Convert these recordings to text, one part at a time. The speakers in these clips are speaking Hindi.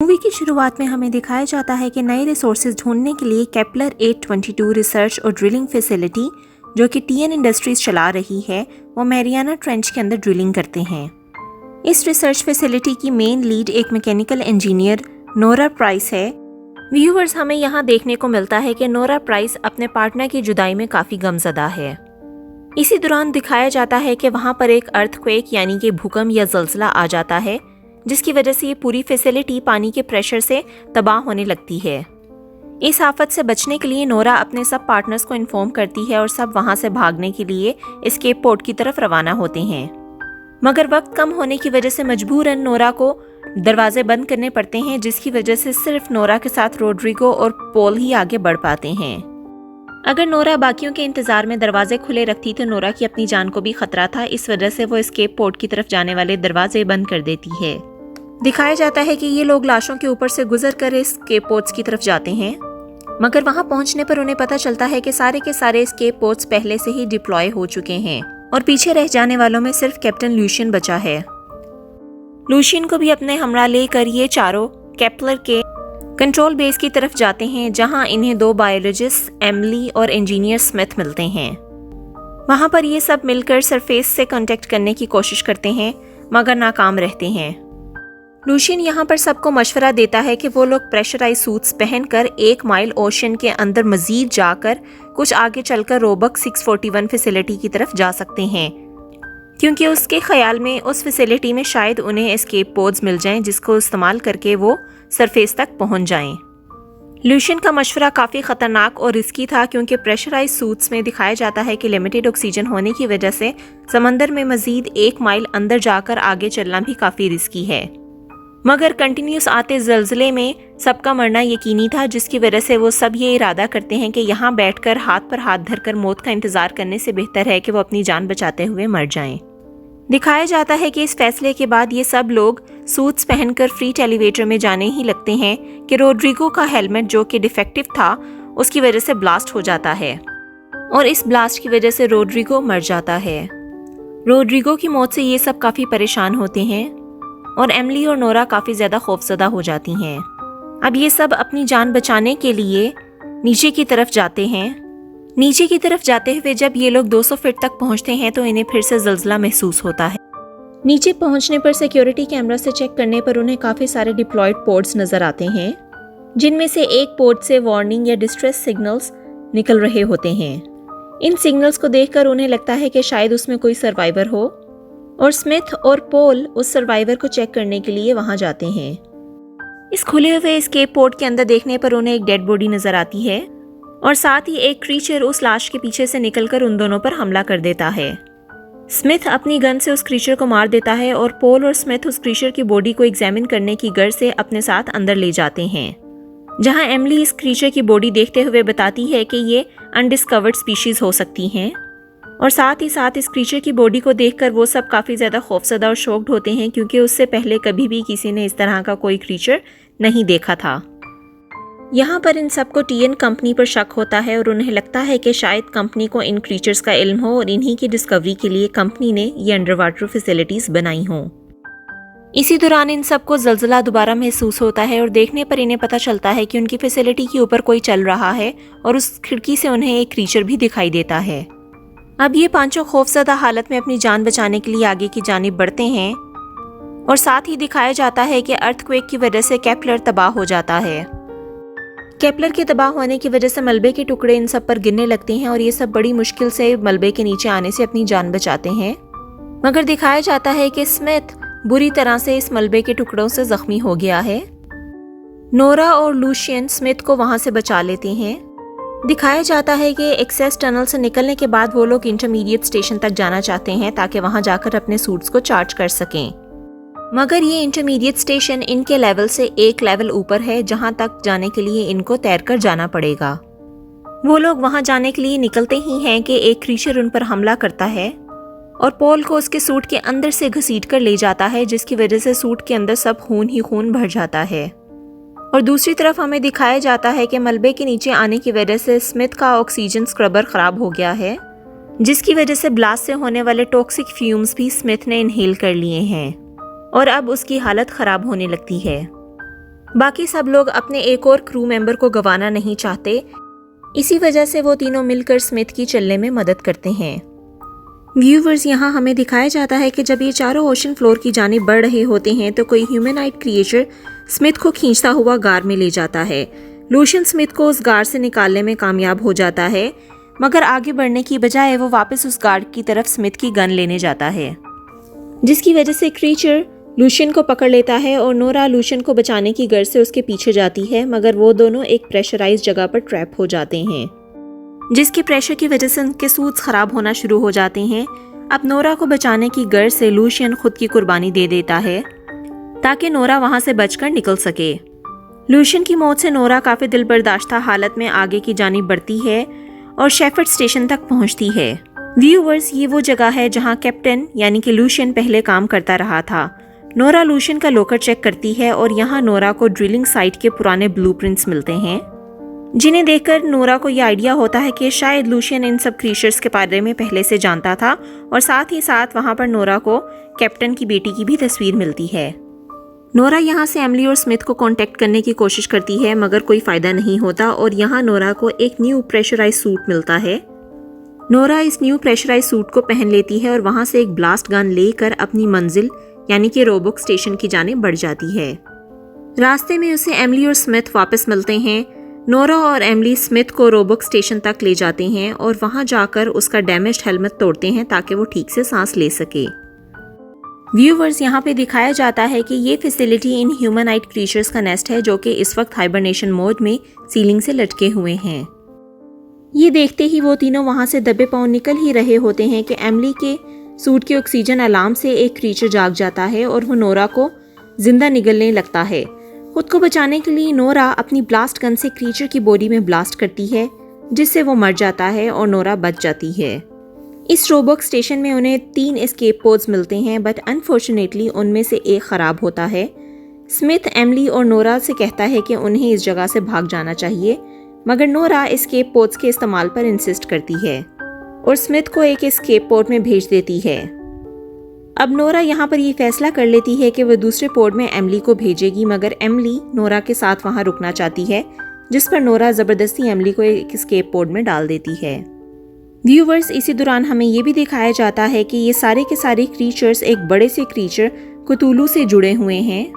मूवी की शुरुआत में हमें दिखाया जाता है कि नए रिसोर्सेज ढूंढने के लिए केपलर 822 रिसर्च और ड्रिलिंग फैसिलिटी जो कि टीएन इंडस्ट्रीज चला रही है वो मैरियाना ट्रेंच के अंदर ड्रिलिंग करते हैं। इस रिसर्च फैसिलिटी की मेन लीड एक मैकेनिकल इंजीनियर नोरा प्राइस है। व्यूअर्स, हमें यहाँ देखने को मिलता है कि नोरा प्राइस अपने पार्टनर की जुदाई में काफ़ी गमज़दा है। इसी दौरान दिखाया जाता है कि वहाँ पर एक अर्थक्वेक यानी कि भूकंप या ज़लज़ला आ जाता है, जिसकी वजह से ये पूरी फैसिलिटी पानी के प्रेशर से तबाह होने लगती है। इस आफत से बचने के लिए नोरा अपने सब पार्टनर्स को इन्फॉर्म करती है और सब वहाँ से भागने के लिए एस्केप पोर्ट की तरफ रवाना होते हैं। मगर वक्त कम होने की वजह से मजबूरन नोरा को दरवाजे बंद करने पड़ते हैं, जिसकी वजह से सिर्फ नोरा के साथ रोड्रिगो और पोल ही आगे बढ़ पाते हैं। अगर नोरा बाकियों के इंतजार में दरवाजे खुले रखती तो नोरा की अपनी जान को भी खतरा था। इस वजह से वो एस्केप पोर्ट की तरफ जाने वाले दरवाजे बंद कर देती है। दिखाया जाता है कि ये लोग लाशों के ऊपर से गुजर कर एस्केप पोर्ट्स की तरफ जाते हैं, मगर वहां पहुंचने पर उन्हें पता चलता है कि सारे के सारे एस्केप पोर्ट्स पहले से ही डिप्लॉय हो चुके हैं और पीछे रह जाने वालों में सिर्फ कैप्टन लूशियन बचा है। लूशियन को भी अपने हमरा लेकर ये चारों केपलर के कंट्रोल बेस की तरफ जाते हैं, जहां इन्हें दो बायोलॉजिस्ट एमिली और इंजीनियर स्मिथ मिलते हैं। वहां पर ये सब मिलकर सरफेस से कांटेक्ट करने की कोशिश करते हैं, मगर नाकाम रहते हैं। लूशियन यहाँ पर सबको मशवरा देता है कि वो लोग प्रेशराइज सूट्स पहनकर 1 माइल ओशन के अंदर मजीद जाकर कुछ आगे चलकर रोबक 641 फैसिलिटी की तरफ जा सकते हैं, क्योंकि उसके ख्याल में उस फैसिलिटी में शायद उन्हें एस्केप पोड्स मिल जाएं जिसको इस्तेमाल करके वो सरफेस तक पहुंच जाएं। लूशियन का मशवरा काफ़ी ख़तरनाक और रिस्की था, क्योंकि प्रेशराइज सूट्स में दिखाया जाता है कि लिमिटेड ऑक्सीजन होने की वजह से समंदर में मजीद 1 माइल अंदर जाकर आगे चलना भी काफ़ी रिस्की है। मगर कंटिन्यूस आते ज़लज़ले में सबका मरना यकीनी था, जिसकी वजह से वो सब ये इरादा करते हैं कि यहाँ बैठकर हाथ पर हाथ धरकर मौत का इंतज़ार करने से बेहतर है कि वो अपनी जान बचाते हुए मर जाएं। दिखाया जाता है कि इस फैसले के बाद ये सब लोग सूट्स पहनकर फ्रीट एलिवेटर में जाने ही लगते हैं कि रोड्रिगो का हेलमेट जो कि डिफेक्टिव था उसकी वजह से ब्लास्ट हो जाता है और इस ब्लास्ट की वजह से रोड्रिगो मर जाता है। रोड्रिगो की मौत से ये सब काफ़ी परेशान होते हैं और एमिली और नोरा काफ़ी ज़्यादा खौफज़दा हो जाती हैं। अब ये सब अपनी जान बचाने के लिए नीचे की तरफ जाते हैं। नीचे की तरफ जाते हुए जब ये लोग 200 फीट तक पहुंचते हैं तो इन्हें फिर से ज़लज़ला महसूस होता है। नीचे पहुंचने पर सिक्योरिटी कैमरा से चेक करने पर उन्हें काफ़ी सारे डिप्लॉयड पोर्ट्स नज़र आते हैं, जिनमें से एक पोर्ट से वार्निंग या डिस्ट्रेस सिग्नल्स निकल रहे होते हैं। इन सिग्नल्स को देखकर उन्हें लगता है कि शायद उसमें कोई सर्वाइवर हो और स्मिथ और पोल उस सर्वाइवर को चेक करने के लिए वहां जाते हैं। इस खुले हुए एस्केप पोर्ट के अंदर देखने पर उन्हें एक डेड बॉडी नजर आती है और साथ ही एक क्रीचर उस लाश के पीछे से निकलकर उन दोनों पर हमला कर देता है। स्मिथ अपनी गन से उस क्रीचर को मार देता है और पोल और स्मिथ उस क्रीचर की बॉडी को एग्जामिन करने की गर्ज से अपने साथ अंदर ले जाते हैं, जहां एमिली इस क्रीचर की बॉडी देखते हुए बताती है कि ये अनडिस्कवर्ड स्पीशीज हो सकती हैं और साथ ही साथ इस क्रीचर की बॉडी को देखकर वो सब काफ़ी ज़्यादा खौफज़दा और शॉक्ड होते हैं, क्योंकि उससे पहले कभी भी किसी ने इस तरह का कोई क्रीचर नहीं देखा था। यहाँ पर इन सबको टीएन कंपनी पर शक होता है और उन्हें लगता है कि शायद कंपनी को इन क्रीचर्स का इल्म हो और इन्हीं की डिस्कवरी के लिए कंपनी ने ये अंडर वाटर फैसिलिटीज़ बनाई हों। इसी दौरान इन सबको ज़लज़ला दोबारा महसूस होता है और देखने पर इन्हें पता चलता है कि उनकी फैसिलिटी के ऊपर कोई चल रहा है और उस खिड़की से उन्हें एक क्रीचर भी दिखाई देता है। अब ये पांचों खौफज़दा हालत में अपनी जान बचाने के लिए आगे की जानिब बढ़ते हैं और साथ ही दिखाया जाता है कि अर्थक्वेक की वजह से केपलर तबाह हो जाता है। केपलर के तबाह होने की वजह से मलबे के टुकड़े इन सब पर गिरने लगते हैं और ये सब बड़ी मुश्किल से मलबे के नीचे आने से अपनी जान बचाते हैं, मगर दिखाया जाता है कि स्मिथ बुरी तरह से इस मलबे के टुकड़ों से जख्मी हो गया है। नोरा और लूशियन स्मिथ को वहां से बचा लेते हैं। दिखाया जाता है कि एक्सेस टनल से निकलने के बाद वो लोग इंटरमीडिएट स्टेशन तक जाना चाहते हैं ताकि वहां जाकर अपने सूट्स को चार्ज कर सकें, मगर ये इंटरमीडिएट स्टेशन इनके लेवल से एक लेवल ऊपर है, जहां तक जाने के लिए इनको तैरकर जाना पड़ेगा। वो लोग वहां जाने के लिए निकलते ही हैं कि एक क्रीचर उन पर हमला करता है और पोल को उसके सूट के अंदर से घसीट कर ले जाता है, जिसकी वजह से सूट के अंदर सब खून ही खून भर जाता है। और दूसरी तरफ हमें दिखाया जाता है कि मलबे के नीचे आने की वजह से स्मिथ का ऑक्सीजन स्क्रबर खराब हो गया है, जिसकी वजह से ब्लास्ट से होने वाले टॉक्सिक फ्यूम्स भी स्मिथ ने इनहेल कर लिए हैं और अब उसकी हालत ख़राब होने लगती है। बाकी सब लोग अपने एक और क्रू मेंबर को गंवाना नहीं चाहते, इसी वजह से वो तीनों मिलकर स्मिथ की चलने में मदद करते हैं। व्यूवर्स, यहाँ हमें दिखाया जाता है कि जब ये चारों ओशन फ्लोर की जानिब बढ़ रहे होते हैं तो कोई ह्यूमनॉइड क्रिएचर स्मिथ को खींचता हुआ गार में ले जाता है। लूशियन स्मिथ को उस गार्ड से निकालने में कामयाब हो जाता है, मगर आगे बढ़ने की बजाय वो वापस उस गार्ड की तरफ स्मिथ की गन लेने जाता है, जिसकी वजह से क्रीचर लूशियन को पकड़ लेता है और नोरा लूशियन को बचाने की गर्ज से उसके पीछे जाती है, मगर वो दोनों एक प्रेशराइज जगह पर ट्रैप हो जाते हैं, जिसके प्रेशर की वजह से उनके सूट्स खराब होना शुरू हो जाते हैं। अब नोरा को बचाने की गर्ज से लूशियन खुद की कुर्बानी दे देता है ताकि नोरा वहां से बचकर निकल सके। लूशियन की मौत से नोरा काफ़ी दिलबर्दाश्ता हालत में आगे की जानिब बढ़ती है और शेफर्ड स्टेशन तक पहुंचती है। व्यूअर्स, ये वो जगह है जहां कैप्टन यानी कि लूशियन पहले काम करता रहा था। नोरा लूशियन का लॉकर चेक करती है और यहाँ नोरा को ड्रिलिंग साइट के पुराने ब्लूप्रिंट्स मिलते हैं, जिन्हें देखकर नोरा को यह आइडिया होता है कि शायद लूशियन इन सब क्रीचर्स के बारे में पहले से जानता था, और साथ ही साथ वहाँ पर नोरा को कैप्टन की बेटी की भी तस्वीर मिलती है। नोरा यहाँ से एमिली और स्मिथ को कांटेक्ट करने की कोशिश करती है, मगर कोई फ़ायदा नहीं होता और यहाँ नोरा को एक न्यू प्रेशराइज सूट मिलता है। नोरा इस न्यू प्रेशराइज सूट को पहन लेती है और वहाँ से एक ब्लास्ट गन लेकर अपनी मंजिल यानी कि रोबोक स्टेशन की जानिब बढ़ जाती है। रास्ते में उसे एमिली और स्मिथ वापस मिलते हैं। नोरा और एमिली स्मिथ को रोबोक स्टेशन तक ले जाते हैं और वहाँ जाकर उसका डैमेज्ड हेलमेट तोड़ते हैं ताकि वो ठीक से सांस ले सके। व्यूवर्स, यहाँ पे दिखाया जाता है कि ये फैसिलिटी इन ह्यूमनॉइड क्रीचर्स का नेस्ट है जो कि इस वक्त हाइबरनेशन मोड में सीलिंग से लटके हुए हैं। ये देखते ही वो तीनों वहाँ से दबे पांव निकल ही रहे होते हैं कि एमिली के सूट के ऑक्सीजन अलार्म से एक क्रीचर जाग जाता है और वो नोरा को जिंदा निगलने लगता है। खुद को बचाने के लिए नोरा अपनी ब्लास्ट गन से क्रीचर की बॉडी में ब्लास्ट करती है, जिससे वो मर जाता है और नोरा बच जाती है। इस रोबोक स्टेशन में उन्हें 3 एस्केप पोड्स मिलते हैं, बट अनफॉर्चुनेटली उनमें से एक ख़राब होता है। स्मिथ एमिली और नोरा से कहता है कि उन्हें इस जगह से भाग जाना चाहिए, मगर नोरा एस्केप पोड्स के इस्तेमाल पर इंसिस्ट करती है और स्मिथ को एक एस्केप पोड में भेज देती है। अब नोरा यहाँ पर ये फैसला कर लेती है कि वह दूसरे पोड में एमिली को भेजेगी, मगर एमिली नोरा के साथ वहाँ रुकना चाहती है, जिस पर नोरा ज़बरदस्ती एमिली को एक एस्केप पोड में डाल देती है। व्यूवर्स, इसी दौरान हमें ये भी दिखाया जाता है कि ये सारे के सारे क्रीचर्स एक बड़े से क्रीचर कुतुलू से जुड़े हुए हैं,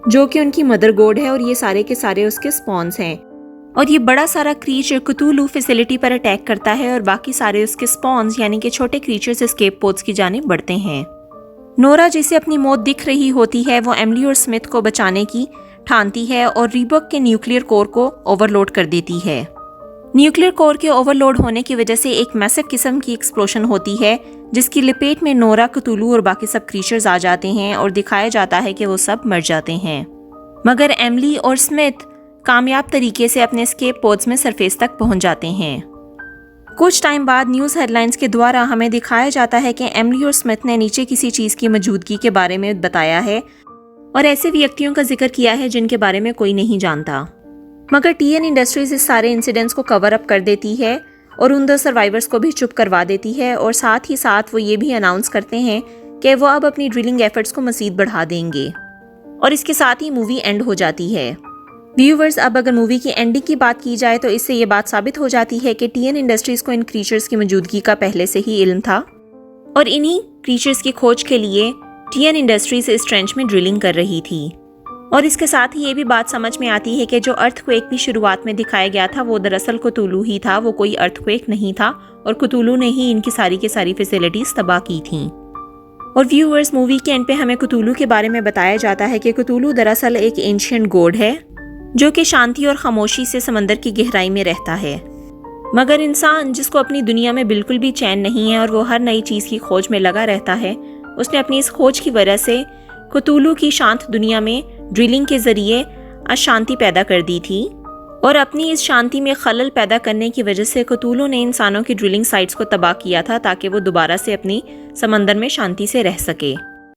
जो कि उनकी मदर गॉड है, और ये सारे के सारे उसके स्पॉन्स हैं। और ये बड़ा सारा क्रीचर कुतुलू फैसिलिटी पर अटैक करता है और बाकी सारे उसके स्पॉन्स यानी कि छोटे क्रीचर्स एस्केप पोड्स की जानिब बढ़ते हैं। नोरा, जिसे अपनी मौत दिख रही होती है, वो एमिली और स्मिथ को बचाने की ठानती है और रीबॉक के न्यूक्लियर कोर को ओवरलोड कर देती है। न्यूक्लियर कोर के ओवरलोड होने की वजह से एक मैसिव किस्म की एक्सप्लोशन होती है, जिसकी लपेट में नोरा, कुतुलू और बाकी सब क्रीचर्स आ जाते हैं और दिखाया जाता है कि वो सब मर जाते हैं, मगर एमिली और स्मिथ कामयाब तरीके से अपने एस्केप पोड्स में सरफेस तक पहुंच जाते हैं। कुछ टाइम बाद न्यूज़ हेडलाइंस के द्वारा हमें दिखाया जाता है कि एमिली और स्मिथ ने नीचे किसी चीज़ की मौजूदगी के बारे में बताया है और ऐसे व्यक्तियों का जिक्र किया है जिनके बारे में कोई नहीं जानता, मगर टीएन इंडस्ट्रीज इस सारे इंसिडेंट्स को कवर अप कर देती है और उन 2 सर्वाइवर्स को भी चुप करवा देती है, और साथ ही साथ वो ये भी अनाउंस करते हैं कि वो अब अपनी ड्रिलिंग एफर्ट्स को मज़ीद बढ़ा देंगे, और इसके साथ ही मूवी एंड हो जाती है। व्यूवर्स, अब अगर मूवी की एंडिंग की बात की जाए तो इससे ये बात साबित हो जाती है कि टीएन इंडस्ट्रीज़ को इन क्रीचर्स की मौजूदगी का पहले से ही इल्म था और इन्हीं क्रीचर्स की खोज के लिए टीएन इंडस्ट्रीज इस ट्रेंच में ड्रिलिंग कर रही थी। और इसके साथ ही ये भी बात समझ में आती है कि जो अर्थक्वेक भी शुरुआत में दिखाया गया था वो दरअसल कुतुलू ही था, वो कोई अर्थक्वेक नहीं था, और कुतुलू ने ही इनकी सारी की सारी फैसिलिटीज़ तबाह की थी। और व्यूवर्स, मूवी के एंड पे हमें कुतुलू के बारे में बताया जाता है कि कुतुलू दरअसल एक एंशिएंट गॉड है जो कि शांति और खामोशी से समंदर की गहराई में रहता है, मगर इंसान जिसको अपनी दुनिया में बिल्कुल भी चैन नहीं है और वो हर नई चीज़ की खोज में लगा रहता है, उसने अपनी इस खोज की वजह से कुतुलू की शांत दुनिया में ड्रिलिंग के ज़रिए अशांति पैदा कर दी थी, और अपनी इस शांति में खलल पैदा करने की वजह से कुतुलू ने इंसानों की ड्रिलिंग साइट्स को तबाह किया था ताकि वो दोबारा से अपनी समंदर में शांति से रह सके।